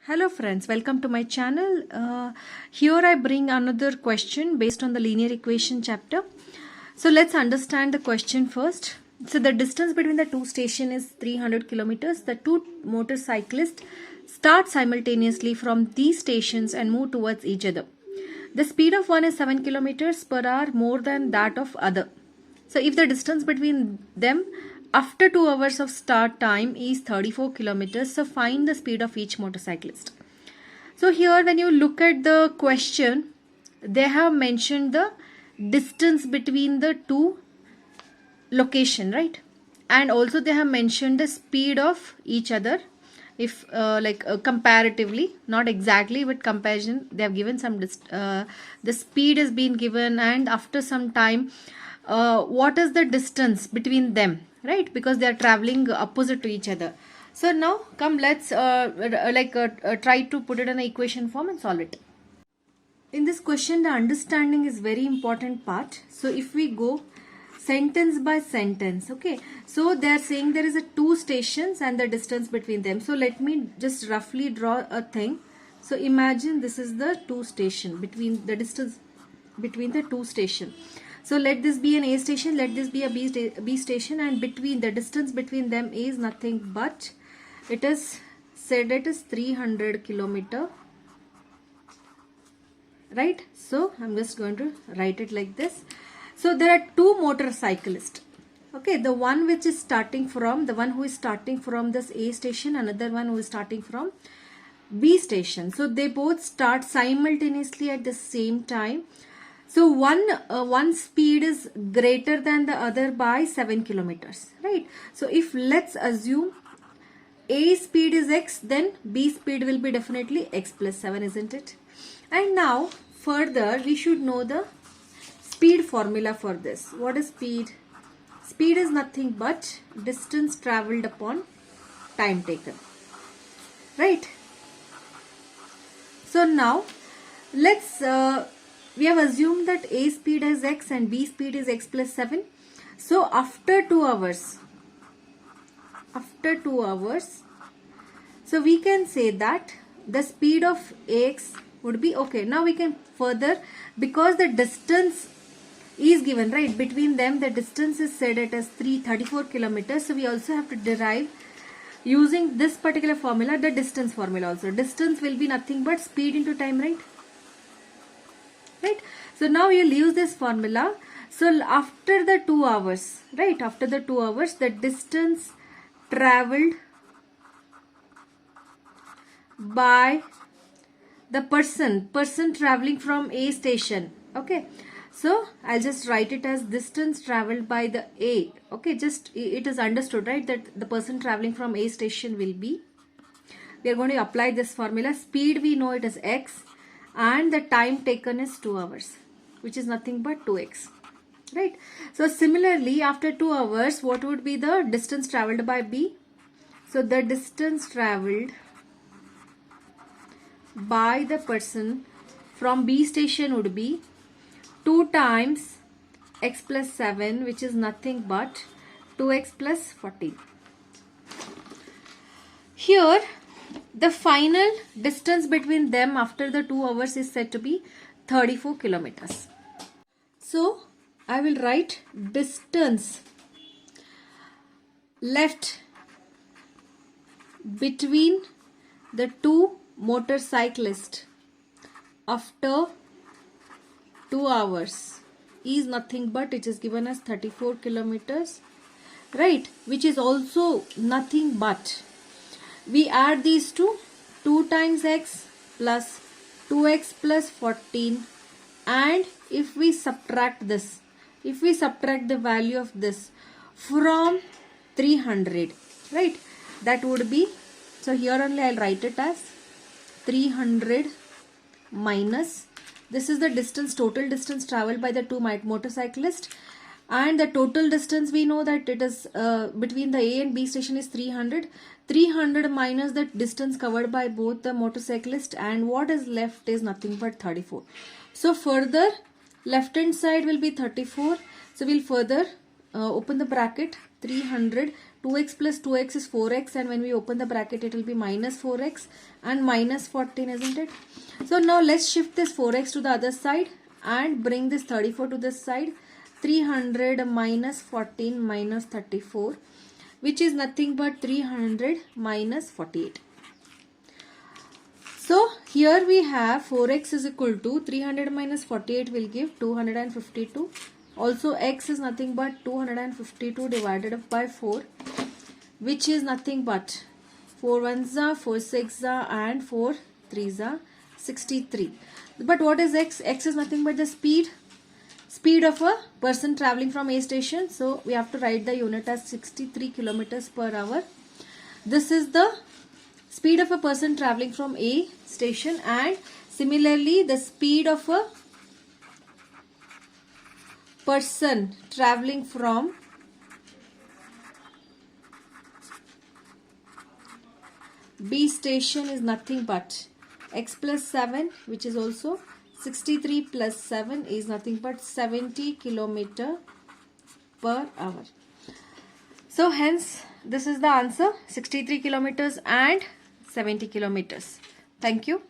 Hello friends, welcome to my channel. Here I bring another question based on the linear equation chapter. So let's understand the question first. So the distance between the two stations is 300 kilometers. The two motorcyclists start simultaneously from these stations and move towards each other. The speed of one is 7 kilometers per hour more than that of other. So if the distance between them after 2 hours of start time is 34 kilometers, so find the speed of each motorcyclist. So here when you look at the question, they have mentioned the distance between the two location, right? And also they have mentioned the speed of each other. If comparatively, not exactly, but comparison, they have given some the speed has been given, and after some time what is the distance between them, right? Because they are traveling opposite to each other. So now come, let's try to put it in an equation form and solve it. In this question, the understanding is very important part. So if we go sentence by sentence, okay, so they are saying there is a two stations and the distance between them. So let me just roughly draw a thing. So imagine this is the two station, between the distance between the two station. So let this be an A station, let this be a B station, and between the distance between them is nothing but, it is said it is 300 kilometer, right? So I'm just going to write it like this. So there are two motorcyclists, okay, the one which is starting from, the one who is starting from this A station, another one who is starting from B station. So they both start simultaneously at the same time. So one speed is greater than the other by 7 kilometers, right? So if let's assume A speed is x, then B speed will be definitely x plus 7, isn't it? And now further we should know the speed formula for this. What is speed? Speed is nothing but distance traveled upon time taken, right? So now let's we have assumed that A speed is x and B speed is x plus 7. So after 2 hours, so we can say that the speed of Ax would be, okay, now we can further, because the distance is given, right, between them, the distance is said it as 34 kilometers. So we also have to derive using this particular formula, the distance formula also. Distance will be nothing but speed into time, right? Right. So now you'll use this formula. So after the 2 hours, right, after the 2 hours, the distance traveled by the person traveling from A station, okay. So I'll just write it as distance traveled by the A, okay. Just it is understood, right, that the person traveling from A station will be, we are going to apply this formula. Speed we know it is x, and the time taken is 2 hours, which is nothing but 2x, right? So similarly, after 2 hours, what would be the distance traveled by B? So the distance traveled by the person from B station would be 2 times x plus 7, which is nothing but 2x plus 14. Here the final distance between them after the 2 hours is said to be 34 kilometers. So I will write distance left between the two motorcyclists after 2 hours is nothing but, it is given as 34 kilometers, right, which is also nothing but, we add these two, 2 times x plus 2x plus 14, and if we subtract this, if we subtract the value of this from 300, right, that would be, so here only I'll write it as 300 minus, this is the distance, total distance traveled by the two motorcyclists, and the total distance we know that it is between the A and B station is 300. 300 minus the distance covered by both the motorcyclists, and what is left is nothing but 34. So further left hand side will be 34. So we'll further open the bracket, 300 2x plus 2x is 4x, and when we open the bracket it will be minus 4x and minus 14, isn't it? So now let's shift this 4x to the other side and bring this 34 to this side. 300 minus 14 minus 34, which is nothing but 300 minus 48. So here we have 4x is equal to 300 minus 48 will give 252. Also x is nothing but 252 divided by 4, which is nothing but 4 ones are 4 6 are and 4 3s are 63. But what is x? X is nothing but the speed of a person traveling from A station. So we have to write the unit as 63 kilometers per hour. This is the speed of a person traveling from A station, and similarly the speed of a person traveling from B station is nothing but x plus 7, which is also 63 plus 7 is nothing but 70 kilometer per hour. So hence this is the answer, 63 kilometers and 70 kilometers. Thank you.